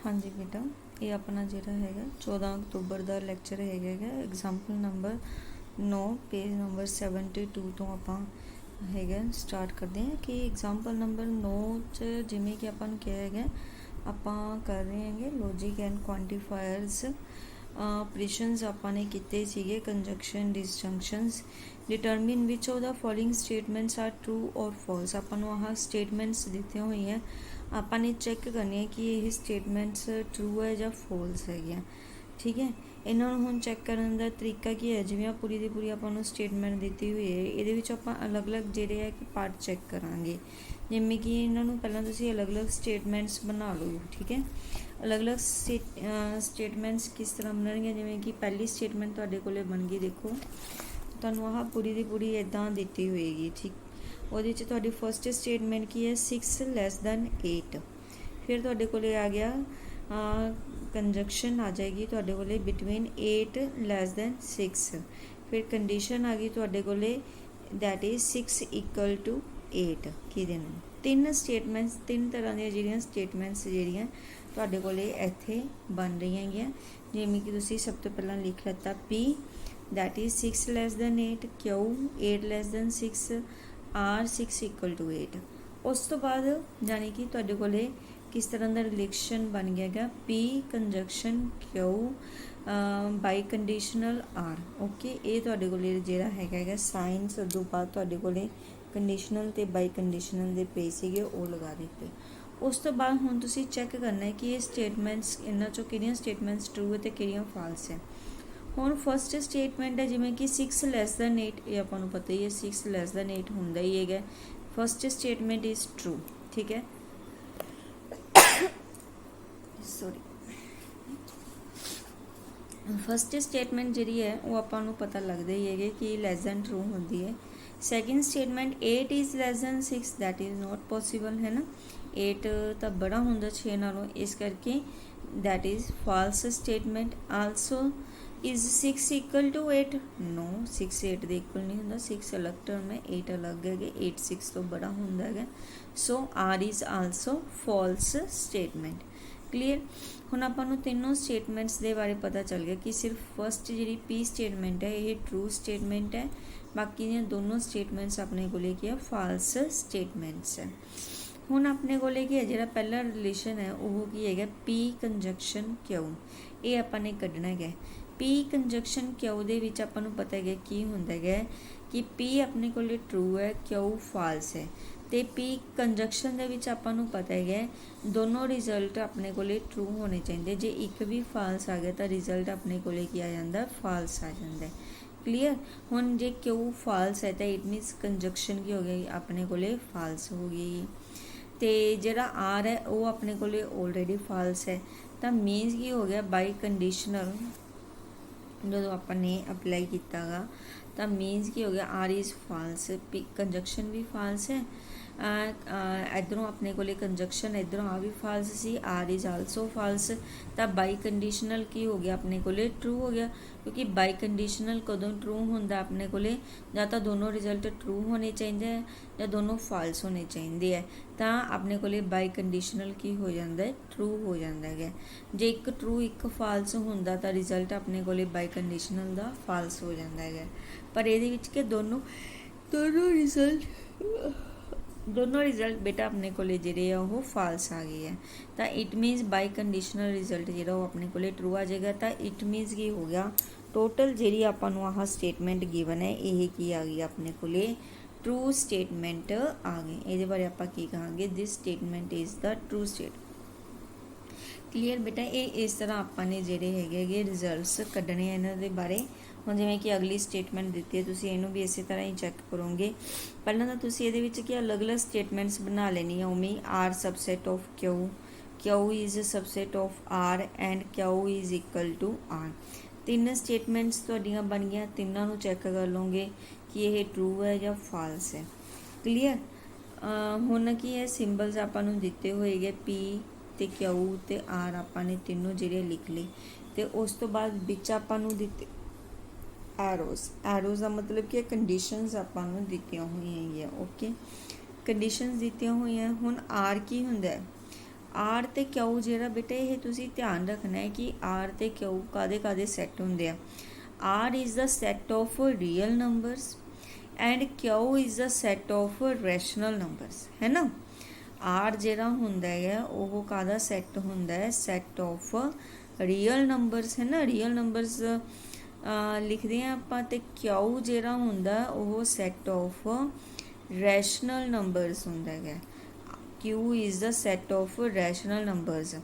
हाँ जी बेटा, ये अपना जिहड़ा हैगा 14 अक्तूबर का लैक्चर हैगा एग्जाम्पल नंबर 9 पेज नंबर 72 तो आपां हैगा स्टार्ट करते हैं कि एग्जाम्पल नंबर 9 च जिमें कि अपन क्या है आपां कर रहे हैं लॉजिक एंड क्वांटिफायर्स ऑपरेशंस आपां ने कीते सीगे conjunction disjunctions determine which of the following statements are true or false आपां नूं आह स्टेटमेंट्स दित्ते हुई हैं ਆਪਾਂ ਨੇ ਚੈੱਕ ਕਰਨੀ ਹੈ ਕਿ ਇਹ ਸਟੇਟਮੈਂਟਸ ਟਰੂ ਹੈ ਜਾਂ ਫੋਲਸ ਹੈਗੀਆਂ। ਠੀਕ ਹੈ, ਇਹਨਾਂ ਨੂੰ ਹੁਣ ਚੈੱਕ ਕਰਨ ਦਾ ਤਰੀਕਾ ਕੀ ਹੈ, ਜਿਵੇਂ ਆ ਪੂਰੀ ਦੀ ਪੂਰੀ ਆਪਾਂ ਨੂੰ ਸਟੇਟਮੈਂਟ ਦਿੱਤੀ ਹੋਈ ਹੈ, ਇਹਦੇ ਵਿੱਚ ਆਪਾਂ ਅਲੱਗ-ਅਲੱਗ ਜਿਹੜੇ ਹੈ ਕਿ ਪਾਰਟ ਚੈੱਕ ਕਰਾਂਗੇ। ਜਿਵੇਂ ਕਿ ਇਹਨਾਂ ਨੂੰ ਪਹਿਲਾਂ ਤੁਸੀਂ ਅਲੱਗ-ਅਲੱਗ ਸਟੇਟਮੈਂਟਸ ਬਣਾ ਲਓ। ਠੀਕ ਹੈ, ਅਲੱਗ-ਅਲੱਗ ਸਟੇਟਮੈਂਟਸ ਕਿਸ ਤਰ੍ਹਾਂ ਬਣਨਗੀਆਂ, ਜਿਵੇਂ ਕਿ ਪਹਿਲੀ ਸਟੇਟਮੈਂਟ ਤੁਹਾਡੇ ਕੋਲੇ ਬਣ ਗਈ, ਦੇਖੋ ਤੁਹਾਨੂੰ ਆਹ ਪੂਰੀ ਦੀ ਪੂਰੀ ਇੱਦਾਂ ਦਿੱਤੀ ਹੋਏਗੀ। ਠੀਕ, ਉਹਦੇ 'ਚ ਤੁਹਾਡੀ ਫਸਟ ਸਟੇਟਮੈਂਟ ਕੀ ਹੈ 6 ਲੈਸ ਦੈਨ 8। ਫਿਰ ਤੁਹਾਡੇ ਕੋਲੇ ਆ ਗਿਆ ਕੰਜੰਕਸ਼ਨ ਆ ਜਾਏਗੀ ਤੁਹਾਡੇ ਕੋਲੇ ਬਿਟਵੀਨ 8 ਲੈਸ ਦੈਨ 6। ਫਿਰ ਕੰਡੀਸ਼ਨ ਆ ਗਈ ਤੁਹਾਡੇ ਕੋਲੇ ਦੈਟ ਇਜ਼ 6 ਇਕੁਅਲ ਟੂ 8। ਕਿਹਦੇ ਨਾਲ ਤਿੰਨ ਸਟੇਟਮੈਂਟਸ, ਤਿੰਨ ਤਰ੍ਹਾਂ ਦੀਆਂ ਜਿਹੜੀਆਂ ਸਟੇਟਮੈਂਟਸ ਜਿਹੜੀਆਂ ਤੁਹਾਡੇ ਕੋਲੇ ਇੱਥੇ ਬਣ ਰਹੀਆਂ ਹੈਗੀਆਂ। ਜਿਵੇਂ ਕਿ ਤੁਸੀਂ ਸਭ ਤੋਂ ਪਹਿਲਾਂ ਲਿਖ ਲੈਤਾ P that is 6 less than 8, Q 8 less than 6, R 6 equal to 8। उस तो बाद जानी कि तुहाडे कोले किस तरह का रिलेशन बन गया है P conjunction Q by conditional R। Okay, ये तुहाडे कोले जिहड़ा हैगा साइंस उदों बाद तुहाडे कोले कंडीशनल ते बाई कंडीशनल दे पे सीगे वो लगा दिते। उस तो बाद हुण तुसीं चैक करना है कि ये स्टेटमेंट्स इन्हां चों किहड़ियां स्टेटमेंट्स ट्रू है ते किहड़ियां फॉल्स है। ਹੁਣ ਫਸਟ ਸਟੇਟਮੈਂਟ ਹੈ ਜਿਵੇਂ ਕਿ 6 ਲੈਸ ਦੈਨ 8, ਇਹ ਆਪਾਂ ਨੂੰ ਪਤਾ ਹੀ ਹੈ 6 ਲੈਸ ਦੈਨ 8 ਹੁੰਦਾ ਹੀ ਹੈਗਾ। First statement is true. ਠੀਕ ਹੈ, ਸੌਰੀ, ਫਸਟ ਸਟੇਟਮੈਂਟ ਜਿਹੜੀ ਹੈ ਉਹ ਆਪਾਂ ਨੂੰ ਪਤਾ ਲੱਗਦਾ ਹੀ ਹੈਗਾ ਕਿ ਲੈਸ ਦੈਨ ਟਰੂ ਹੁੰਦੀ ਹੈ। Second statement 8 is lace than 6 that is not possible ਹੈ ਨਾ, 8 ਤਾਂ ਬੜਾ ਹੁੰਦਾ 6 ਨਾਲੋਂ, ਇਸ ਕਰਕੇ that is false statement. Also is 6 equal to 8, no 6 8 ਦੇ ਇਕੁਅਲ ਨਹੀਂ ਹੁੰਦਾ, 6 ਅਲੱਗ ਟਰਮ ਹੈ, 8 ਅਲੱਗ ਹੈਗੇ, 8 6 ਤੋਂ ਬੜਾ ਹੁੰਦਾ ਹੈਗਾ। So R is also false statement. Clear. ਹੁਣ ਆਪਾਂ ਨੂੰ ਤਿੰਨੋਂ ਸਟੇਟਮੈਂਟਸ ਦੇ ਬਾਰੇ ਪਤਾ ਚੱਲ ਗਿਆ ਕਿ ਸਿਰਫ ਫਸਟ ਜਿਹੜੀ ਪੀ ਸਟੇਟਮੈਂਟ ਹੈ ਇਹ ਟਰੂ ਸਟੇਟਮੈਂਟ ਹੈ, ਬਾਕੀ ਦੀਆਂ ਦੋਨੋਂ ਸਟੇਟਮੈਂਟਸ ਆਪਣੇ ਕੋਲੇ ਕੀ ਹੈ ਫਾਲਸ ਸਟੇਟਮੈਂਟਸ ਹੈ। ਹੁਣ ਆਪਣੇ ਕੋਲੇ ਕੀ ਹੈ ਜਿਹੜਾ ਪਹਿਲਾ ਰਿਲੇਸ਼ਨ ਹੈ ਉਹ ਕੀ ਹੈਗਾ ਪੀ ਕੰਜੰਕਸ਼ਨ ਕਿਉ, ਇਹ ਆਪਾਂ ਨੇ ਕੱਢਣਾ ਹੈਗਾ। ਪੀ ਕੰਜੰਕਸ਼ਨ ਕਿਉ ਦੇ ਵਿੱਚ ਆਪਾਂ ਨੂੰ ਪਤਾ ਹੈਗਾ ਕੀ ਹੁੰਦਾ ਹੈਗਾ ਕਿ ਪੀ ਆਪਣੇ ਕੋਲੇ ਟਰੂ ਹੈ, ਕਿਉ ਫਾਲਸ ਹੈ। ਤੇ ਪੀ ਕੰਜੰਕਸ਼ਨ ਦੇ ਵਿੱਚ ਆਪਾਂ ਨੂੰ ਪਤਾ ਹੈਗਾ ਦੋਨੋਂ ਰਿਜ਼ਲਟ ਆਪਣੇ ਕੋਲੇ ਟਰੂ ਹੋਣੇ ਚਾਹੀਦੇ। ਜੇ ਇੱਕ ਵੀ ਫਾਲਸ ਆ ਗਿਆ ਤਾਂ ਰਿਜ਼ਲਟ ਆਪਣੇ ਕੋਲੇ ਕੀ ਆ ਜਾਂਦਾ ਫਾਲਸ ਆ ਜਾਂਦਾ। ਕਲੀਅਰ। ਹੁਣ ਜੇ ਕਿਉ ਫਾਲਸ ਹੈ ਤਾਂ ਇਟ ਮੀਨਸ ਕੰਜੰਕਸ਼ਨ ਕੀ ਹੋ ਗਈ ਆਪਣੇ ਕੋਲੇ ਫਾਲਸ ਹੋ ਗਈ। ਤੇ ਜਿਹੜਾ ਆਰ ਹੈ ਉਹ ਆਪਣੇ ਕੋਲੇ ਆਲਰੇਡੀ ਫਾਲਸ ਹੈ, ਤਾਂ ਮੀਨਸ ਕੀ ਹੋ ਗਿਆ ਬਾਈ ਕੰਡੀਸ਼ਨਲ ਜਦੋਂ ਆਪਾਂ ਨੇ ਅਪਲਾਈ ਕੀਤਾ ਗਾ ਤਾਂ ਮੀਨਸ ਕੀ ਹੋ ਗਿਆ R is false, P conjunction ਵੀ ਫਾਲਸ ਹੈ, ਇੱਧਰੋਂ ਆਪਣੇ ਕੋਲੇ ਕੰਜੰਕਸ਼ਨ ਇੱਧਰੋਂ ਆ ਵੀ ਫਾਲਸ ਸੀ, ਆਰ ਇਜ਼ ਆਲਸੋ ਫਾਲਸ। ਤਾਂ ਬਾਈ ਕੰਡੀਸ਼ਨਲ ਕੀ ਹੋ ਗਿਆ ਆਪਣੇ ਕੋਲੇ ਟਰੂ ਹੋ ਗਿਆ, ਕਿਉਂਕਿ ਬਾਈ ਕੰਡੀਸ਼ਨਲ ਕਦੋਂ ਟਰੂ ਹੁੰਦਾ ਆਪਣੇ ਕੋਲੇ ਜਾਂ ਤਾਂ ਦੋਨੋਂ ਰਿਜ਼ਲਟ ਟਰੂ ਹੋਣੇ ਚਾਹੀਦੇ ਹੈ ਜਾਂ ਦੋਨੋਂ ਫਾਲਸ ਹੋਣੇ ਚਾਹੀਦੇ ਹੈ, ਤਾਂ ਆਪਣੇ ਕੋਲੇ ਬਾਈ ਕੰਡੀਸ਼ਨਲ ਕੀ ਹੋ ਜਾਂਦਾ ਹੈ ਟਰੂ ਹੋ ਜਾਂਦਾ ਹੈਗਾ। ਜੇ ਇੱਕ ਟਰੂ ਇੱਕ ਫਾਲਸ ਹੁੰਦਾ ਤਾਂ ਰਿਜ਼ਲਟ ਆਪਣੇ ਕੋਲੇ ਬਾਈ ਕੰਡੀਸ਼ਨਲ ਦਾ ਫਾਲਸ ਹੋ ਜਾਂਦਾ ਹੈਗਾ। ਪਰ ਇਹਦੇ ਵਿੱਚ ਕਿ ਦੋਨੋਂ ਰਿਜ਼ਲਟ ਬੇਟਾ ਆਪਣੇ ਕੋਲੇ ਜਿਹੜੇ ਆ ਉਹ ਫਾਲਸ ਆ ਗਏ ਹੈ, ਤਾਂ it means biconditional result ਜਿਹੜਾ ਉਹ ਆਪਣੇ ਕੋਲੇ ਟਰੂ ਆ ਜਾਏਗਾ। ਤਾਂ ਇਟ ਮੀਨਸ ਕੀ ਹੋ ਗਿਆ ਟੋਟਲ ਜਿਹੜੀ ਆਪਾਂ ਨੂੰ ਆਹ ਸਟੇਟਮੈਂਟ ਗਿਵਨ ਹੈ ਇਹ ਕੀ ਆ ਗਈ ਆਪਣੇ ਕੋਲੇ ਟਰੂ ਸਟੇਟਮੈਂਟ ਆ ਗਈ। ਇਹਦੇ ਬਾਰੇ ਆਪਾਂ ਕੀ ਕਹਾਂਗੇ this statement is the true state. Clear ਬੇਟਾ। ਇਹ ਇਸ ਤਰ੍ਹਾਂ ਆਪਾਂ ਨੇ ਜਿਹੜੇ ਹੈਗੇ ਰਿਜ਼ਲਟਸ ਕੱਢਣੇ ਆ ਇਹਨਾਂ ਦੇ ਬਾਰੇ। ਹੁਣ ਜਿਵੇਂ ਕਿ ਅਗਲੀ ਸਟੇਟਮੈਂਟ ਦਿੱਤੀ ਹੈ ਤੁਸੀਂ ਇਹਨੂੰ ਵੀ ਇਸੇ ਤਰ੍ਹਾਂ ਹੀ ਚੈੱਕ ਕਰੋਗੇ। ਪਹਿਲਾਂ ਤਾਂ ਤੁਸੀਂ ਇਹਦੇ ਵਿੱਚ ਕੀ ਅਲੱਗ-ਅਲੱਗ ਸਟੇਟਮੈਂਟਸ ਬਣਾ ਲੈਣੀ ਆ ਉਵੇਂ R subset of Q, Q is subset of R and Q is equal to R. ਤਿੰਨ ਸਟੇਟਮੈਂਟਸ ਤੁਹਾਡੀਆਂ ਬਣ ਗਈਆਂ, ਤਿੰਨਾਂ ਨੂੰ ਚੈੱਕ ਕਰ ਲਓਗੇ ਕਿ ਇਹ ਟਰੂ ਹੈ ਜਾਂ ਫਾਲਸ ਹੈ। ਕਲੀਅਰ। ਹੁਣ ਕੀ ਹੈ ਸਿੰਬਲਸ ਆਪਾਂ ਨੂੰ ਦਿੱਤੇ ਹੋਏਗੇ ਪੀ ਤੇ ਕਿਊ ਤੇ ਆਰ ਆਪਾਂ ਨੇ ਤਿੰਨੋਂ ਜਿਹੜੇ ਲਿਖ ਲਏ। ਤੇ ਉਸ ਤੋਂ ਬਾਅਦ ਵਿੱਚ ਆਪਾਂ ਨੂੰ ਦਿੱਤੇ ਐਰੋਜ਼। ਐਰੋਜ਼ ਦਾ ਮਤਲਬ ਕਿ ਕੰਡੀਸ਼ਨਸ ਆਪਾਂ ਨੂੰ ਦਿੱਤੀਆਂ ਹੋਈਆਂ ਹੈਗੀਆਂ। ਓਕੇ, ਕੰਡੀਸ਼ਨਸ ਦਿੱਤੀਆਂ ਹੋਈਆਂ। ਹੁਣ ਆਰ ਕੀ ਹੁੰਦਾ ਹੈ आर ते क्यू जिहड़ा बेटा ये तुसीं ध्यान रखना है कि आर ते क्यू कादे कादे सैट हुंदे आ। R is the set of real numbers and Q is the set of rational numbers, है ना। आर जिहड़ा हुंदा है वो कादा सैट हुंदा है, सैट ऑफ रियल नंबर्स, है ना। रियल नंबर्स लिखते हैं आपां, ते क्यू जिहड़ा हुंदा वो सैट ऑफ रैशनल नंबर्स हुंदा है। Q is the set of rational numbers.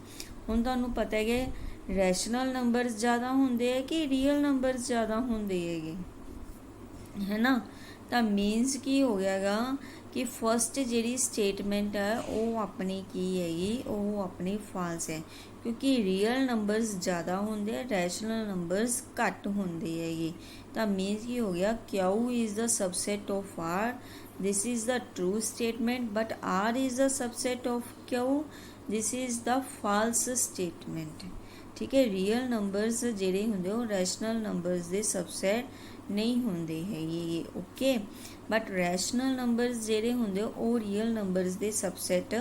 हुण तुहानूं पता है कि रैशनल नंबर्स ज़्यादा होंदे है कि रियल नंबर्स ज़्यादा होंदे हैगे, है ना। तो मीनस की हो गया गा कि फस्ट जी स्टेटमेंट है वो अपनी की हैगी, वो अपनी फाल्स है, क्योंकि रियल नंबर्स ज़्यादा होंदे, रैशनल नंबर्स घट होंदे हैगे। तो मीनस की हो गया Q is the subset of R, this is the true statement, but R is the subset of Q, this is the false statement. ठीक है, रियल नंबर्स ਜਿਹੜੇ ਹੁੰਦੇ ਉਹ ਰੈਸ਼ਨਲ ਨੰਬਰਸ ਦੇ सबसेट नहीं ਹੁੰਦੇ ਹੈਗੇ, ਓਕੇ। ਬਟ ਰੈਸ਼ਨਲ ਨੰਬਰਸ ਜਿਹੜੇ ਹੁੰਦੇ ਉਹ ਰੀਅਲ ਨੰਬਰਸ ਦੇ सबसेट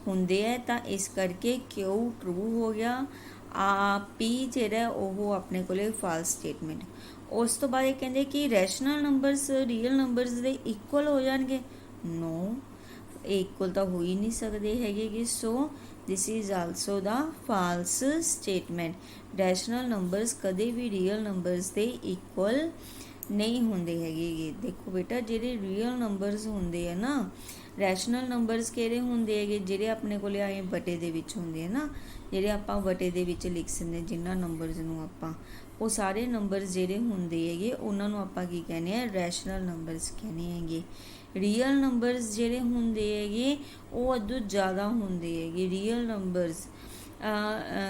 ਹੁੰਦੇ ਹੈ, ਤਾਂ ਇਸ ਕਰਕੇ ਕਿਊ ਟਰੂ ਹੋ ਗਿਆ, ਪੀ ਜਿਹੜਾ ਉਹ ਆਪਣੇ ਕੋਲੇ ਫਾਲਸ ਸਟੇਟਮੈਂਟ। ਉਸ ਤੋਂ ਬਾਅਦ ਇਹ ਕਹਿੰਦੇ ਕਿ ਰੈਸ਼ਨਲ ਨੰਬਰਸ ਰੀਅਲ ਨੰਬਰਸ ਦੇ ਇਕੁਅਲ ਹੋ ਜਾਣਗੇ, ਨੋ, ਇਕੁਅਲ ਤਾਂ ਹੋ ਹੀ ਨਹੀਂ ਸਕਦੇ ਹੈਗੇ ਕਿ, so this is also the false statement. Rational numbers कदे भी रियल नंबर्स के इक्वल नहीं होंदे हैगे। देखो बेटा जिहड़े रियल नंबर्स होंदे है ना, रैशनल नंबर्स किहड़े होंदे हैगे, जिहड़े अपने कोले आए बटे दे विच होंदे है ना, जिहड़े आपां बटे दे विच लिख सकदे जिन्हां नंबर्स नूं आपां, वो सारे नंबर्स जिहड़े होंदे हैगे उन्हां नूं आपां की कहने आ, रैशनल नंबर्स कहने हैगे। रियल नंबर्स जिहड़े होंदे हैगे वो अदों ज़्यादा होंदे हैगे। रियल नंबर्स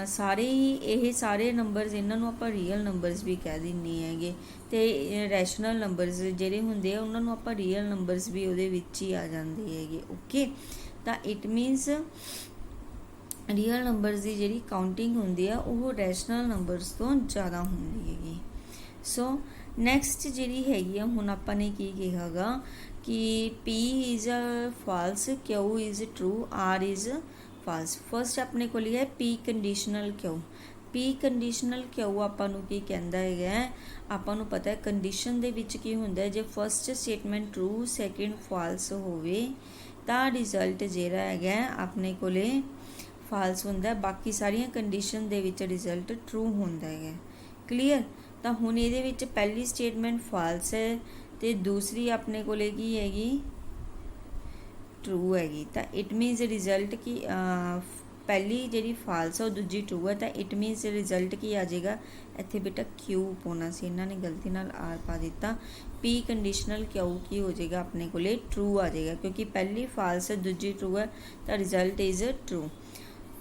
सारे ही ये सारे नंबर्स इन्हां नूं आपां रियल नंबर्स भी कह दिंदे हैगे, ते रैशनल नंबर्स जिहड़े होंदे आ उन्हां नूं आपां रियल नंबर्स भी उहदे विच ही आ जांदे हैगे, ओके। तां इट मीनस रियल नंबर्स की जिहड़ी काउंटिंग हुंदी आ वो रैशनल नंबर्स तो ज़्यादा हुंदी हैगी। सो नैक्सट जिहड़ी हैगी आ, हुण आपां ने की कहा गा कि P is a false, Q is true, R is false. First अपने को है P conditional Q. P conditional Q आपां नूं की कहंदा है, आपां नूं पता है कंडीशन दे विच की हुंदा है, जे first statement true second false होवे तां रिजल्ट जिहड़ा है अपने कोले फाल्स हुंदा है, बाकी सारियां condition they which result true हुंदा है। क्लीयर। तो हुण इहदे विच पहली स्टेटमेंट फाल्स है ते दूसरी अपने कोले की हैगी ट्रू हैगी, तो इट मीनस रिजल्ट की पहली जी फाल्स है दूजी ट्रू है, तो इट मीनस रिजल्ट की आ जाएगा, इत्थे बेटा क्यू पाना सी, इन्होंने गलती नाल आर पा दिता। पी कंडीशनल क्यू की हो जाएगा अपने कोले ट्रू आ जाएगा, क्योंकि पहली फाल्स है दूजी ट्रू है, तो रिजल्ट इज़ ट्रू।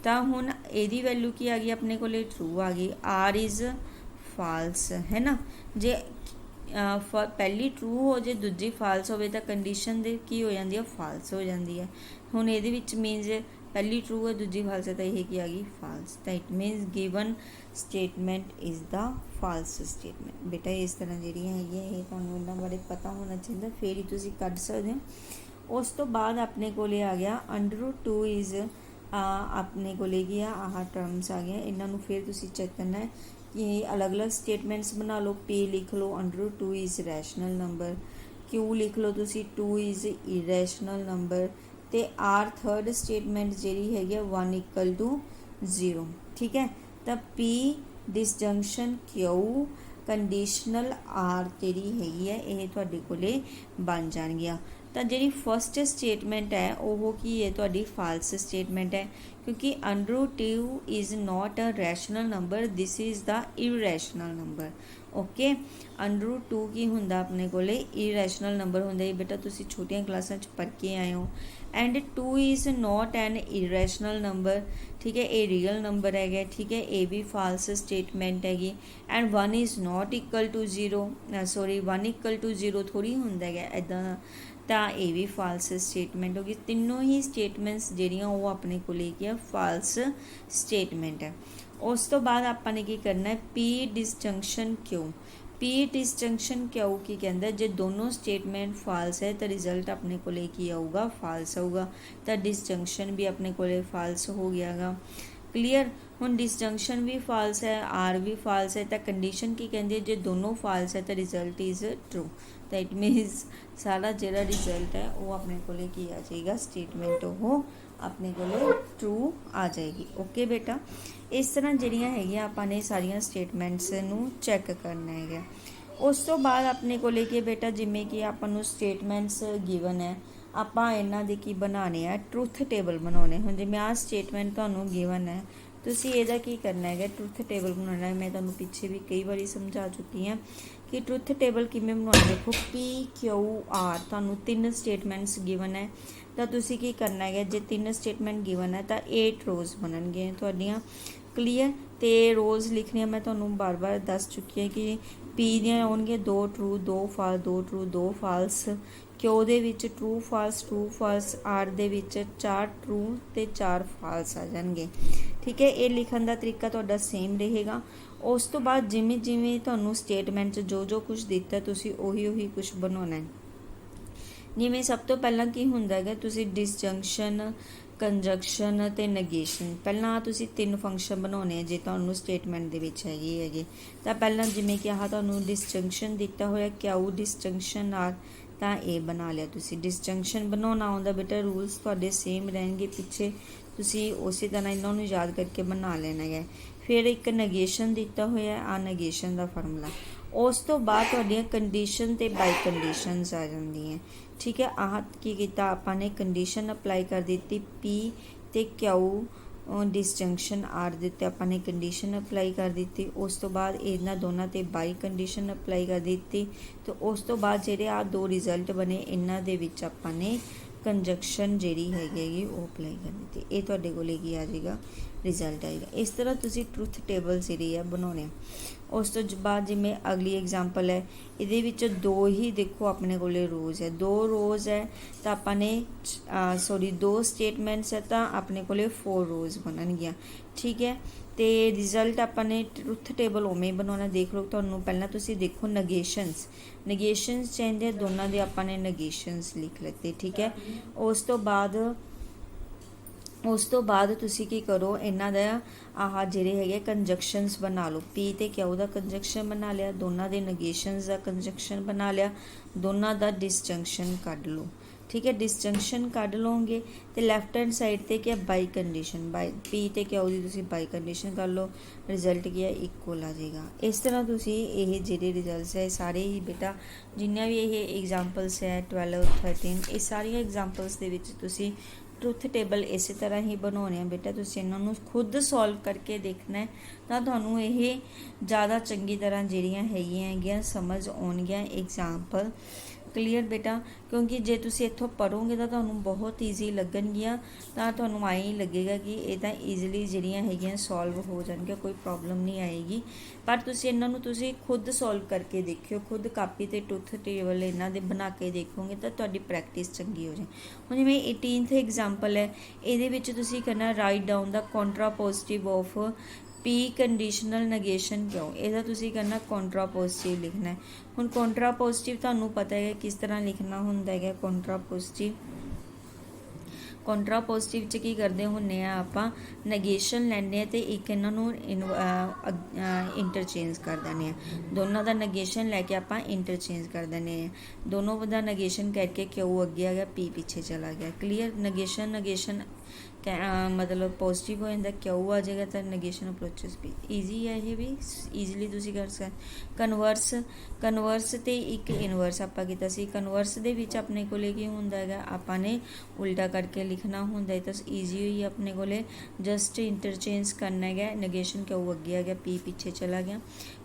तो हुण इहदी वैल्यू की आ गई अपने कोले ट्रू आ गई, आर इज़ फाल्स, है ना। जे पहली ट्रू हो जाए दूजी फाल्स हो तो कंडीशन दे की हो जाती है, फाल्स हो जाती है। हुण इहदे विच मीनस पहली ट्रू है दूजी फाल्स है, तो यह की आ गई फाल्स, तो it मीनस given statement is the false statement. बेटा इस तरह जिहड़ियां हैगियां ये तुहानूं इन्हां बारे पता होना चाहिए, फिर ही तुसीं कढ सकदे हो। उस तो बाद अपने कोले आ गया √2 इज़, अपने कोले की आह टर्म्स आ गए, इन्हां नूं फिर तुसीं चेक करना है कि अलग अलग स्टेटमेंट्स बना लो। पी लिख लो √2 इज़ रैशनल नंबर, क्यू लिख लो तुसी 2 इज़ इरैशनल नंबर, तो आर थर्ड स्टेटमेंट जी है 1 = 0, ठीक है। तो P disjunction Q conditional R G है ये तुहाडे कोले बन जाणगियां। तो जी फस्ट स्टेटमेंट है वो की है तुहाडी फाल्स स्टेटमेंट है, क्योंकि √2 is not a rational number, this is the irrational number, okay. √2 की हुंदा अपने कोले इरैशनल नंबर हुंदा, बेटा तुसी छोटियां क्लासां च पढ़ के आए हो। And 2 is not an irrational number, ठीक है, ये रियल नंबर है, ठीक है, ये भी फाल्स स्टेटमेंट हैगी। And 1 is not equal to 0, sorry 1 = 0 थोड़ी हुंदा है इदां, तो ये भी फाल्स स्टेटमेंट होगी। तीनों ही स्टेटमेंट्स जिहड़ियां वो अपने को लेके फाल्स स्टेटमेंट है। उस तो बाद आपां ने की करना है पी डिसजंक्शन क्यू। P ਪੀ ਡਿਸਜੰਕਸ਼ਨ ਕਿਉਂ ਕੀ ਕਹਿੰਦਾ, ਜੇ ਦੋਨੋਂ ਸਟੇਟਮੈਂਟ ਫਾਲਸ ਹੈ ਤਾਂ ਰਿਜ਼ਲਟ ਆਪਣੇ ਕੋਲੇ ਕੀ ਆਊਗਾ, ਫਾਲਸ ਆਊਗਾ, ਤਾਂ ਡਿਸਜੰਕਸ਼ਨ ਵੀ ਆਪਣੇ ਕੋਲੇ ਫਾਲਸ ਹੋ ਗਿਆਗਾ। ਕਲੀਅਰ। ਹੁਣ ਡਿਸਜੰਕਸ਼ਨ ਵੀ ਫਾਲਸ ਹੈ, ਆਰ ਵੀ ਫਾਲਸ ਹੈ, ਤਾਂ ਕੰਡੀਸ਼ਨ ਕੀ ਕਹਿੰਦੀ ਹੈ, ਜੇ ਦੋਨੋਂ ਫਾਲਸ ਹੈ ਤਾਂ ਰਿਜ਼ਲਟ ਇਜ਼ ਟਰੂ। ਤਾਂ ਇਟ ਮੀਨਸ ਸਾਡਾ ਜਿਹੜਾ ਰਿਜ਼ਲਟ ਹੈ ਉਹ ਆਪਣੇ ਕੋਲੇ ਕੀ ਆ ਜਾਏਗਾ, ਸਟੇਟਮੈਂਟ ਉਹ ਆਪਣੇ ਕੋਲੇ ਟਰੂ ਆ ਜਾਏਗੀ। ਓਕੇ ਬੇਟਾ, ਇਸ ਤਰ੍ਹਾਂ ਜਿਹੜੀਆਂ ਹੈਗੀਆਂ ਆਪਾਂ ਨੇ ਸਾਰੀਆਂ ਸਟੇਟਮੈਂਟਸ ਨੂੰ ਚੈੱਕ ਕਰਨਾ ਹੈਗਾ। ਉਸ ਤੋਂ ਬਾਅਦ ਆਪਣੇ ਕੋਲੇ ਕੀ ਬੇਟਾ, ਜਿਵੇਂ ਕਿ ਆਪਾਂ ਨੂੰ ਸਟੇਟਮੈਂਟਸ ਗਿਵਨ ਹੈ, ਆਪਾਂ ਇਹਨਾਂ ਦੇ ਕੀ ਬਣਾਉਣੇ ਆ, ਟਰੁੱਥ ਟੇਬਲ ਬਣਾਉਣੇ। ਹੁਣ ਜਿਵੇਂ ਆਹ ਸਟੇਟਮੈਂਟ ਤੁਹਾਨੂੰ ਗਿਵਨ ਹੈ, ਤੁਸੀਂ ਇਹਦਾ ਕੀ ਕਰਨਾ ਹੈਗਾ, ਟਰੁੱਥ ਟੇਬਲ ਬਣਾਉਣਾ ਹੈ। ਮੈਂ ਤੁਹਾਨੂੰ ਪਿੱਛੇ ਵੀ ਕਈ ਵਾਰੀ ਸਮਝਾ ਚੁੱਕੀ ਹਾਂ ਕਿ ਟਰੁੱਥ ਟੇਬਲ ਕਿਵੇਂ ਬਣਾਉਣਾ। ਦੇਖੋ ਪੀ ਕਿਊ ਆਰ, ਤੁਹਾਨੂੰ 3 ਸਟੇਟਮੈਂਟਸ ਗਿਵਨ ਹੈ, ਤਾਂ ਤੁਸੀਂ ਕੀ ਕਰਨਾ ਹੈਗਾ, ਜੇ 3 ਸਟੇਟਮੈਂਟ ਗਿਵਨ ਹੈ ਤਾਂ 8 ਰੋਜ਼ ਬਣਨਗੀਆਂ ਤੁਹਾਡੀਆਂ। ਕਲੀਅਰ। ਤੇ ਰੋਜ਼ ਲਿਖਣੀਆਂ ਮੈਂ ਤੁਹਾਨੂੰ ਬਾਰ-ਬਾਰ ਦੱਸ ਚੁੱਕੀ ਹਾਂ ਕਿ ਪੀ ਦੀਆਂ ਆਉਣਗੀਆਂ 2 ਟਰੂ 2 ਫਾਲਸ, 2 ਟਰੂ 2 ਫਾਲਸ। ਕਿਊ ਦੇ ਵਿੱਚ ਟਰੂ ਫਾਲਸ, ਆਰ ਦੇ ਵਿੱਚ 4 ਟਰੂ ਤੇ 4 ਫਾਲਸ ਆ ਜਾਣਗੇ। ਠੀਕ ਹੈ, ਇਹ ਲਿਖਣ ਦਾ ਤਰੀਕਾ ਤੁਹਾਡਾ ਸੇਮ ਰਹੇਗਾ। ਉਸ ਤੋਂ ਬਾਅਦ ਜਿਵੇਂ ਜਿਵੇਂ ਤੁਹਾਨੂੰ ਸਟੇਟਮੈਂਟ 'ਚ ਜੋ ਕੁਝ ਦਿੱਤਾ ਤੁਸੀਂ ਉਹੀ ਕੁਝ ਬਣਾਉਣਾ ਹੈ। ਜਿਵੇਂ ਸਭ ਤੋਂ ਪਹਿਲਾਂ ਕੀ ਹੁੰਦਾ ਹੈਗਾ, ਤੁਸੀਂ ਡਿਸਜੰਕਸ਼ਨ, ਕੰਜੰਕਸ਼ਨ ਤੇ ਨੈਗੇਸ਼ਨ, ਪਹਿਲਾਂ ਤੁਸੀਂ 3 ਫੰਕਸ਼ਨ ਬਣਾਉਣੇ ਆ ਜੇ ਤੁਹਾਨੂੰ ਸਟੇਟਮੈਂਟ ਦੇ ਵਿੱਚ ਹੈਗੇ। ਤਾਂ ਪਹਿਲਾਂ ਜਿਵੇਂ ਕਿ ਆਹ ਤੁਹਾਨੂੰ ਡਿਸਜੰਕਸ਼ਨ ਦਿੱਤਾ ਹੋਇਆ ਕਿਊ ਡਿਸਜੰਕਸ਼ਨ ਆਰ, ਤਾਂ ਇਹ ਬਣਾ ਲਿਆ ਤੁਸੀਂ। ਡਿਸਜੰਕਸ਼ਨ ਬਣਾਉਣਾ ਆਉਂਦਾ ਬੇਟਾ, ਰੂਲਸ ਤੁਹਾਡੇ ਸੇਮ ਰਹਿਣਗੇ ਪਿੱਛੇ, ਤੁਸੀਂ ਉਸੇ ਤਰ੍ਹਾਂ ਇਹਨਾਂ ਨੂੰ ਯਾਦ ਕਰਕੇ ਬਣਾ ਲੈਣਾ ਹੈ। ਫਿਰ ਇੱਕ ਨੈਗੇਸ਼ਨ ਦਿੱਤਾ ਹੋਇਆ, ਆ ਨੈਗੇਸ਼ਨ ਦਾ ਫਾਰਮੂਲਾ। ਉਸ ਤੋਂ ਬਾਅਦ ਤੁਹਾਡੀਆਂ ਕੰਡੀਸ਼ਨ ਤੇ ਬਾਈ ਕੰਡੀਸ਼ਨਸ ਆ ਜਾਂਦੀਆਂ। ਠੀਕ ਹੈ, ਆਹ ਕੀ ਕੀਤਾ ਆਪਾਂ ਨੇ, ਕੰਡੀਸ਼ਨ ਅਪਲਾਈ ਕਰ ਦਿੱਤੀ ਪੀ ਤੇ ਕਿਊ ਡਿਸਜੰਕਸ਼ਨ ਆਰ ਦੇ ਉੱਤੇ ਆਪਾਂ ਨੇ ਕੰਡੀਸ਼ਨ ਅਪਲਾਈ ਕਰ ਦਿੱਤੀ। ਉਸ ਤੋਂ ਬਾਅਦ ਇਹਨਾਂ ਦੋਨਾਂ ਤੇ ਬਾਈ ਕੰਡੀਸ਼ਨ ਅਪਲਾਈ ਕਰ ਦਿੱਤੀ। ਤੇ ਉਸ ਤੋਂ ਬਾਅਦ ਜਿਹੜੇ ਆ 2 ਰਿਜ਼ਲਟ ਬਣੇ, ਇਹਨਾਂ ਦੇ ਵਿੱਚ ਆਪਾਂ ਨੇ ਕੰਜੰਕਸ਼ਨ ਜਿਹੜੀ ਹੈਗੀ ਉਹ ਅਪਲਾਈ ਕਰ ਦਿੱਤੀ। ਇਹ ਤੁਹਾਡੇ ਕੋਲੇ ਕੀ ਆ ਜਾਏਗਾ, ਰਿਜ਼ਲਟ ਆਏਗਾ। ਇਸ ਤਰ੍ਹਾਂ ਤੁਸੀਂ ਟਰੁੱਥ ਟੇਬਲ ਜਿਹੜੀ ਆ ਬਣਾਉਣੇ। ਉਸ ਤੋਂ ਬਾਅਦ ਜਿਵੇਂ ਅਗਲੀ ਐਗਜ਼ਾਮਪਲ ਹੈ, ਇਹਦੇ ਵਿੱਚ 2 ਹੀ ਦੇਖੋ ਆਪਣੇ ਕੋਲੇ ਰੋਜ਼ ਹੈ, 2 ਰੋਜ਼ ਹੈ ਤਾਂ ਆਪਾਂ ਨੇ 2 ਸਟੇਟਮੈਂਟਸ ਹੈ ਤਾਂ ਆਪਣੇ ਕੋਲੇ 4 ਰੋਜ਼ ਬਣਨਗੀਆਂ। ਠੀਕ ਹੈ, ਤੇ ਰਿਜ਼ਲਟ ਆਪਾਂ ਨੇ ਟਰੁੱਥ ਟੇਬਲ ਉਵੇਂ ਹੀ ਬਣਾਉਣਾ। ਦੇਖ ਲਓ, ਤੁਹਾਨੂੰ ਪਹਿਲਾਂ ਤੁਸੀਂ ਦੇਖੋ ਨੈਗੇਸ਼ਨਸ ਚਾਹੀਦੇ, ਦੋਨਾਂ ਦੇ ਆਪਾਂ ਨੇ ਨੈਗੇਸ਼ਨਸ ਲਿਖ ਲਿੱਤੇ। ਠੀਕ ਹੈ, ਉਸ ਤੋਂ ਬਾਅਦ ਤੁਸੀਂ ਕੀ ਕਰੋ, ਇਹਨਾਂ ਦਾ ਆਹ ਜਿਹੜੇ ਹੈਗੇ ਕੰਜੰਕਸ਼ਨਸ ਬਣਾ ਲਓ। ਪੀ ਤੇ ਕਿਊ ਦਾ ਕੰਜੰਕਸ਼ਨ ਬਣਾ ਲਿਆ, ਦੋਨਾਂ ਦੇ ਨੈਗੇਸ਼ਨਸ ਦਾ ਕੰਜੰਕਸ਼ਨ ਬਣਾ ਲਿਆ, ਦੋਨਾਂ ਦਾ ਡਿਸਜੰਕਸ਼ਨ ਕੱਢ ਲਓ। ਠੀਕ ਹੈ, ਡਿਸਜੰਕਸ਼ਨ ਕੱਢ ਲਓਗੇ ਤੇ ਲੈਫਟ ਹੈਂਡ ਸਾਈਡ ਤੇ ਕੀ ਹੈ, ਬਾਈ ਕੰਡੀਸ਼ਨ, ਬਾਈ ਪੀ ਤੇ ਕਿਊ ਦੀ ਤੁਸੀਂ ਬਾਈ ਕੰਡੀਸ਼ਨ ਕਰ ਲਓ, ਰਿਜ਼ਲਟ ਕੀ ਹੈ, ਇਕੁਅਲ ਆ ਜਾਏਗਾ। ਇਸ ਤਰ੍ਹਾਂ ਤੁਸੀਂ ਇਹ ਜਿਹੜੇ ਰਿਜ਼ਲਟਸ ਹੈ ਸਾਰੇ ਹੀ ਬੇਟਾ ਜਿੰਨੀਆਂ ਵੀ ਇਹ ਐਗਜ਼ਾਮਪਲਸ ਹੈ 12 13, ਇਹ ਸਾਰੀਆਂ ਐਗਜ਼ਾਮਪਲਸ ਦੇ ਵਿੱਚ ਤੁਸੀਂ ਟਰੁੱਥ ਟੇਬਲ ਇਸੇ ਤਰ੍ਹਾਂ ਹੀ ਬਣਾਉਣੇ ਆ ਬੇਟਾ। ਤੁਸੀਂ ਇਹਨਾਂ ਨੂੰ ਖੁਦ ਸੋਲਵ ਕਰਕੇ ਦੇਖਣਾ ਹੈ, ਤਾਂ ਤੁਹਾਨੂੰ ਇਹ ਜ਼ਿਆਦਾ ਚੰਗੀ ਤਰ੍ਹਾਂ ਜਿਹੜੀਆਂ ਹੈਗੀਆਂ ਸਮਝ ਆਉਣਗੀਆਂ ਐਗਜ਼ਾਮਪਲ। ਕਲੀਅਰ ਬੇਟਾ, ਕਿਉਂਕਿ ਜੇ ਤੁਸੀਂ ਇੱਥੋਂ ਪੜ੍ਹੋਗੇ ਤਾਂ ਤੁਹਾਨੂੰ ਬਹੁਤ ਈਜ਼ੀ ਲੱਗਣਗੀਆਂ, ਤਾਂ ਤੁਹਾਨੂੰ ਆਏ ਹੀ ਲੱਗੇਗਾ ਕਿ ਇਹ ਤਾਂ ਈਜ਼ੀਲੀ ਜਿਹੜੀਆਂ ਹੈਗੀਆਂ ਸੋਲਵ ਹੋ ਜਾਣਗੀਆਂ, ਕੋਈ ਪ੍ਰੋਬਲਮ ਨਹੀਂ ਆਏਗੀ। ਪਰ ਤੁਸੀਂ ਇਹਨਾਂ ਨੂੰ ਤੁਸੀਂ ਖੁਦ ਸੋਲਵ ਕਰਕੇ ਦੇਖਿਓ, ਖੁਦ ਕਾਪੀ ਤੇ ਟਰੁੱਥ ਟੇਬਲ ਇਹਨਾਂ ਦੇ ਬਣਾ ਕੇ ਦੇਖੋਗੇ ਤਾਂ ਤੁਹਾਡੀ ਪ੍ਰੈਕਟਿਸ ਚੰਗੀ ਹੋ ਜਾਏ। ਹੁਣ ਜਿਵੇਂ 18th ਐਗਜ਼ਾਮਪਲ ਹੈ, ਇਹਦੇ ਵਿੱਚ ਤੁਸੀਂ ਕਰਨਾ write down the contrapositive of P conditional negation ਕਿਉਂ, ਇਹਦਾ ਤੁਸੀਂ ਕਰਨਾ ਕੰਟਰਾਪੋਜ਼ਿਟਿਵ ਲਿਖਣਾ ਹੈ। ਹੁਣ ਕੰਟਰਾਪੋਜ਼ਿਟਿਵ ਤੁਹਾਨੂੰ ਪਤਾ ਹੈ ਕਿਸ ਤਰ੍ਹਾਂ ਲਿਖਣਾ ਹੁੰਦਾ ਹੈਗਾ। ਕੰਟਰਾਪੋਜ਼ਿਟਿਵ 'ਚ ਕੀ ਕਰਦੇ ਹੁੰਦੇ ਆ, ਆਪਾਂ ਨੈਗੇਸ਼ਨ ਲੈਂਦੇ ਆ ਤੇ ਇੱਕ ਇਹਨਾਂ ਨੂੰ ਇੰਟਰਚੇਂਜ ਕਰ ਦਿੰਦੇ ਆ। ਦੋਨਾਂ ਦਾ ਨੈਗੇਸ਼ਨ ਲੈ ਕੇ ਆਪਾਂ ਇੰਟਰਚੇਂਜ ਕਰ ਦਿੰਦੇ ਆ, ਦੋਨੋਂ ਦਾ ਨੈਗੇਸ਼ਨ ਕਰਕੇ ਕਿਊ ਅੱਗੇ ਆ ਗਿਆ, ਪੀ ਪਿੱਛੇ ਚਲਾ ਗਿਆ। ਕਲੀਅਰ, ਨੈਗੇਸ਼ਨ ਮਤਲਬ ਪੋਜ਼ਿਟਿਵ ਹੋ ਜਾਂਦਾ, ਕਿਊ ਆ ਜਾਏਗਾ ਤਾਂ ਨੈਗੇਸ਼ਨ ਅਪਰੋਚਸ ਵੀ ਈਜ਼ੀ ਹੈ, ਇਹ ਵੀ ਈਜ਼ੀਲੀ ਤੁਸੀਂ ਕਰ ਸਕਦੇ। ਕਨਵਰਸ ਤੇ ਇੱਕ ਇਨਵਰਸ ਆਪਾਂ ਕੀਤਾ ਸੀ। ਕਨਵਰਸ ਦੇ ਵਿੱਚ ਆਪਣੇ ਕੋਲੇ ਕੀ ਹੁੰਦਾ ਹੈਗਾ, ਆਪਾਂ ਨੇ ਉਲਟਾ ਕਰਕੇ ਲਿਖਣਾ ਹੁੰਦਾ ਹੈ, ਤਾਂ ਈਜ਼ੀ ਹੋਈ ਆਪਣੇ ਕੋਲੇ ਜਸਟ ਇੰਟਰਚੇਂਜ ਕਰਨਾ ਹੈਗਾ, ਨੈਗੇਸ਼ਨ ਕਿਊ ਅੱਗੇ ਆ ਗਿਆ, ਪੀ ਪਿੱਛੇ ਚਲਾ ਗਿਆ।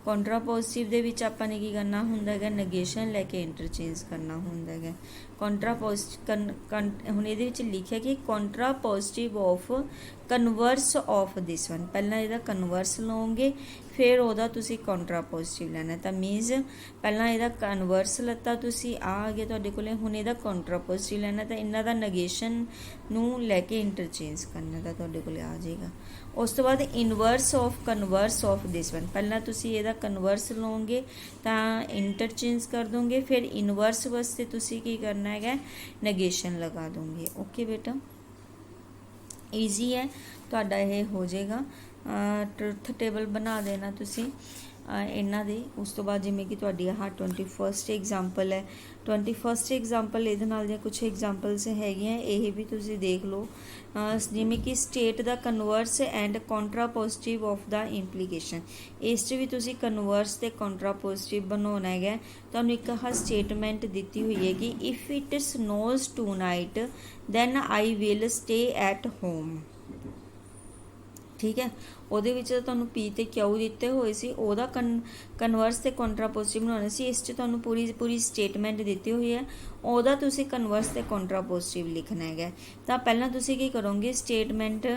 ਕੰਟਰਾਪੋਜ਼ਿਟਿਵ ਦੇ ਵਿੱਚ ਆਪਾਂ ਨੇ ਕੀ ਕਰਨਾ ਹੁੰਦਾ ਹੈਗਾ, ਨੈਗੇਸ਼ਨ ਲੈ ਕੇ ਇੰਟਰਚੇਂਜ ਕਰਨਾ ਹੁੰਦਾ ਹੈਗਾ। ਹੁਣ ਇਹਦੇ ਵਿੱਚ ਲਿਖਿਆ ਕਿ ਕੰਟਰਾਪੋਜ਼ਿਟਿਵ of converse of this one, ਪਹਿਲਾਂ ਇਹਦਾ ਕਨਵਰਸ ਲਓਗੇ ਫਿਰ ਉਹਦਾ ਤੁਸੀਂ ਕੰਟਰਾਪੋਜ਼ਿਟਿਵ ਲੈਣਾ। ਤਾਂ ਮੀਨਸ ਪਹਿਲਾਂ ਇਹਦਾ ਕਨਵਰਸ ਲੱਤਾ ਤੁਸੀਂ, ਆ ਗਿਆ ਤੁਹਾਡੇ ਕੋਲੇ, ਹੁਣ ਇਹਦਾ ਕੰਟਰਾਪੋਜ਼ਿਟਿਵ ਲੈਣਾ ਤਾਂ ਇਹਨਾਂ ਦਾ ਨੈਗੇਸ਼ਨ ਨੂੰ ਲੈ ਕੇ ਇੰਟਰਚੇਂਜ ਕਰਨਾ ਤਾਂ ਤੁਹਾਡੇ ਕੋਲੇ ਆ ਜਾਏਗਾ। उस तो बाद inverse of converse of this one, पहला तुसी इहदा कन्वर्स लओगे तां इंटरचेंज कर दोगे, फिर इनवर्स वास्ते तुसी की करना है नगेशन लगा दोगे। ओके बेटा, ईजी है, तुहाडा ये हो जाएगा। ट्रुथ टेबल बना देना तुसी इन्हां दे। उस तो बाद जिमें कि तुहाडी आह 21st एग्जाम्पल है, 21st एग्जाम्पल इहदे नाल दियां कुछ एग्जाम्पल्स हैगियां, ये भी तुसी देख लो। जिमें कि state the converse and contrapositive of the implication, इस च भी तुसी कन्वर्स ते कॉन्ट्रापोजिटिव बनाना है। तुहानूं एक आह स्टेटमेंट दित्ती हुई है कि if it snows tonight then I will stay at home. ठीक है, ਉਹਦੇ ਵਿੱਚ ਤੁਹਾਨੂੰ ਪੀ ਤੇ ਕਿਊ ਦਿੱਤੇ ਹੋਏ ਸੀ, ਉਹਦਾ ਕਨਵਰਸ ਤੇ ਕੰਟਰਾਪੋਜ਼ਿਟਿਵ ਬਣਾਉਣਾ ਸੀ। ਇਸ 'ਚ ਤੁਹਾਨੂੰ ਪੂਰੀ ਸਟੇਟਮੈਂਟ ਦਿੱਤੀ ਹੋਈ ਹੈ, ਉਹਦਾ ਤੁਸੀਂ ਕਨਵਰਸ ਤੇ ਕੰਟਰਾਪੋਜ਼ਿਟਿਵ ਲਿਖਣਾ ਹੈਗਾ। ਤਾਂ ਪਹਿਲਾਂ ਤੁਸੀਂ ਕੀ ਕਰੋਗੇ, ਸਟੇਟਮੈਂਟ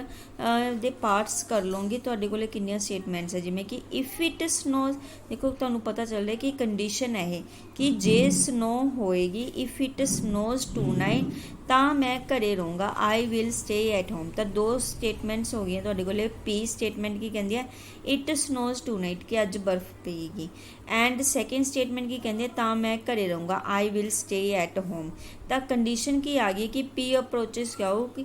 ਦੇ ਪਾਰਟਸ ਕਰ ਲਓਗੇ। ਤੁਹਾਡੇ ਕੋਲੇ ਕਿੰਨੀਆਂ ਸਟੇਟਮੈਂਟਸ ਹੈ, ਜਿਵੇਂ ਕਿ ਇਫ ਇਟ ਸਨੋਜ਼, ਦੇਖੋ ਤੁਹਾਨੂੰ ਪਤਾ ਚੱਲ ਰਿਹਾ ਕਿ ਕੰਡੀਸ਼ਨ ਹੈ ਇਹ ਕਿ ਜੇ ਸਨੋ ਹੋਏਗੀ, if it snows tonight ਤਾਂ ਮੈਂ ਘਰੇ ਰਹੂੰਗਾ, I will stay at home. ਤਾਂ ਦੋ ਸਟੇਟਮੈਂਟਸ ਹੋ ਗਈਆਂ ਤੁਹਾਡੇ ਕੋਲੇ। ਪੀ ਸਟੇਟਮੈਂਟ की कहती है इट स्नोज टू नाइट कि अज बर्फ पेगी, एंड सैकेंड स्टेटमेंट की कहती है ता मैं घरे रहूँगा, आई विल स्टे एट होम। तो कंडीशन की आ गई कि पी अप्रोचेस क्या हो कि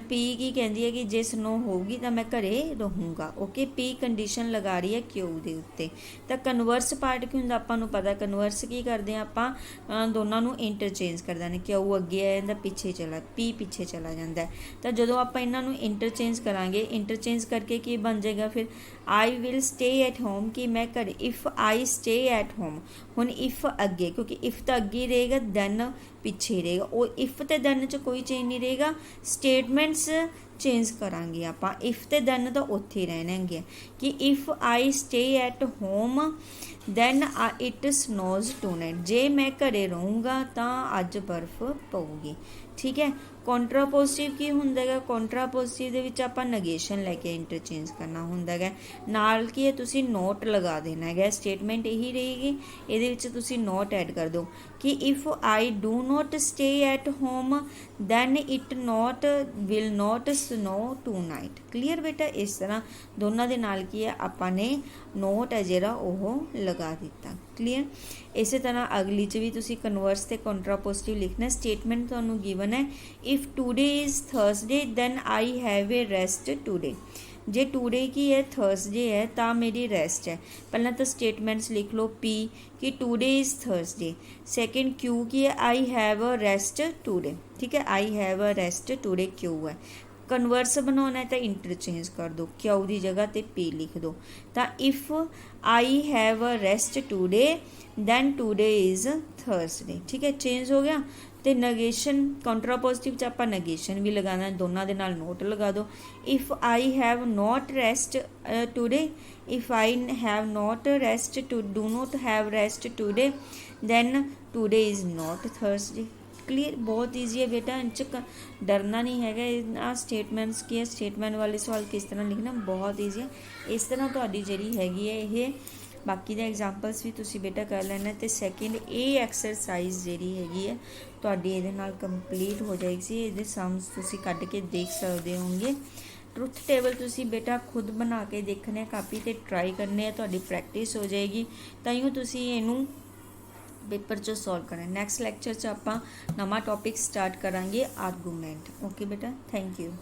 पी की कहती है कि जे स्नो होगी तो मैं घरे रहूँगा। ओके, पी कंडीशन लगा रही है क्यू के उत्ते। तो कन्वर्स पार्ट की होंदा आपां नूं पता, कन्वर्स की करते हैं आपां दोनों नूं इंटरचेंज कर देंगे, क्यू अगे आ जांदा पिछे चला, पी पिछे चला जाता है। तो जदों आपां इन्हां नूं इंटरचेंज करांगे, इंटरचेंज करके की बन जाएगा फिर आई विल स्टे एट होम कि मैं घर, if I stay at home. हुण इफ़ अगे, क्योंकि इफ़ तो अगे रहेगा, दैन पिछे रहेगा, वो इफ़ ते दैन च कोई चेंज नहीं रहेगा। स्टेटमेंट्स चेंज करांगे आपां, इफ़ ते दैन तो उत्थे ही रहणगे कि if I stay at home then it snows tonight, जे मैं घरे रहूँगा तो अज बर्फ पऊगी। ठीक है, कॉन्ट्रापोजिटिव की हुंदा है, कॉन्ट्रापोजिटिव दे विच आपां नगेशन लैके इंटरचेंज करना हुंदा है। नाल की है तुसी नोट लगा देना है, स्टेटमेंट यही रहेगी, इहदे विच तुसी नोट ऐड कर दो कि if I do not stay at home then it not will not snow tonight. Clear बेटा, इस तरह दोनों दे नाल की है आपां ने नोट है जिहड़ा ओह लगा दिता। क्लीयर, इस तरह अगली च भी तुसी कन्वर्स ते कॉन्ट्रापोजिटिव लिखना। स्टेटमेंट तुहानूं गिवन है if today is Thursday then I have a rest today. जे टूडे की है थर्सडे है तो मेरी रेस्ट है। पहला तो स्टेटमेंट्स लिख लो, पी कि today is Thursday, second Q की है आई हैव अ रेस्ट टूडे। ठीक है, आई have a rest today Q है। कन्वर्स बनाना है तो इंटरचेंज कर दो, क्यू की जगह ते पी लिख दो। तो if I have a rest today then today is Thursday. ठीक है, चेंज हो गया। तो नगेशन कॉन्ट्रापोजिटिव च आपां नगेशन भी लगाना, दोनों दे नाल नोट लगा दो। If I have not rest today, if I have not rest to do not have rest today then today is not Thursday. Clear, बहुत ईजी है बेटा, इन डरना नहीं है। स्टेटमेंट्स की है, स्टेटमेंट वाले सवाल किस तरह लिखना, बहुत ईजी है। इस तरह तुहाडी जिहड़ी हैगी है ये बाकी दे एग्जाम्पल्स भी तुसी बेटा कर लेना। तो सैकेंड ये एक्सरसाइज जिहड़ी हैगी है तुहाडी इहदे नाल कंप्लीट हो जाएगी। इहदे सम्स तुसी कढ के देख सकते होंगे। ट्रुथ टेबल तुसी बेटा खुद बना के देखने, कापी ते ट्राई करने, तुहाडी प्रैक्टिस हो जाएगी, ताइयों तुसी इहनूं पेपर चो सॉल्व करना। नैक्सट लैक्चर च आपां नवां टॉपिक स्टार्ट करांगे, आर्गूमेंट। ओके बेटा, थैंक यू।